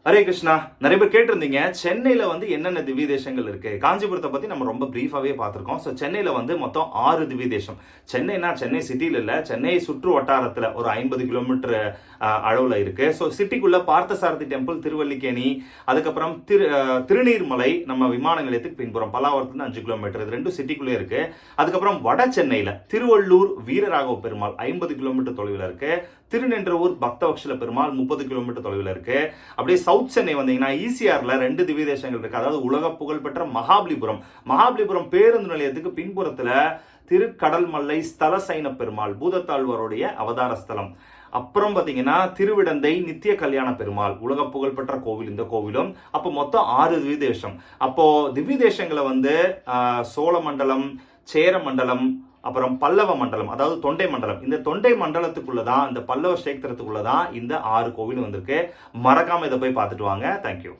ஹரே கிருஷ்ணா. நிறைய பேர் கேட்டிருந்தீங்க சென்னையில என்னென்ன திவ்ய தேசங்கள் இருக்கு. காஞ்சிபுரத்தை பத்தி நம்ம ரொம்ப பிரீஃபாவே பார்த்திருக்கோம். ஸோ சென்னையில மொத்தம் 6 திவ்ய தேசம். சென்னைனா சென்னை சிட்டியில இல்ல, சென்னை சுற்று வட்டாரத்துல ஒரு 50 கிலோமீட்டர் அளவுல இருக்கு. ஸோ சிட்டிக்குள்ள பார்த்தசாரதி டெம்பிள், திருவல்லிக்கேணி, அதுக்கப்புறம் திருநீர்மலை நம்ம விமான நிலையத்துக்கு பின்புறம் பல்லாவரத்துல 5 கிலோமீட்டர், இது ரெண்டும் சிட்டிக்குள்ளே இருக்கு. அதுக்கப்புறம் வட சென்னையில திருவள்ளூர் வீரராகவ பெருமாள் 50 கிலோமீட்டர் தொலைவில் இருக்கு. திருநின்றவூர் பக்தவக்ஷல பெருமாள் 30 கிலோமீட்டர் தொலைவில் இருக்கு. அப்படியே சவுத் சென்னை வந்தீங்கன்னா ஈசிஆர்ல 2 திவ்ய தேசங்கள் இருக்கு. அதாவது உலக புகழ்பெற்ற மகாபலிபுரம் பேருந்து நிலையத்துக்கு பின்புறத்துல திருக்கடல்மல்லை ஸ்தல சைன பெருமாள் பூதத்தாழ்வாருடைய அவதார ஸ்தலம். அப்புறம் பாத்தீங்கன்னா திருவிடந்தை நித்திய கல்யாண பெருமாள் உலக புகழ்பெற்ற கோவில், இந்த கோவிலும். அப்போ மொத்தம் 6 திவ்ய தேசம். அப்போ திவ்ய தேசங்களை சோழ மண்டலம், சேர மண்டலம், அப்புறம் பல்லவ மண்டலம், அதாவது தொண்டை மண்டலம். இந்த தொண்டை மண்டலத்துக்குள்ளதான், இந்த பல்லவ சேத்திரத்துக்குள்ளதான் இந்த 6 கோவில் வந்திருக்கு. மறக்காம இதை போய் பார்த்துட்டு வாங்க. தேங்க்யூ.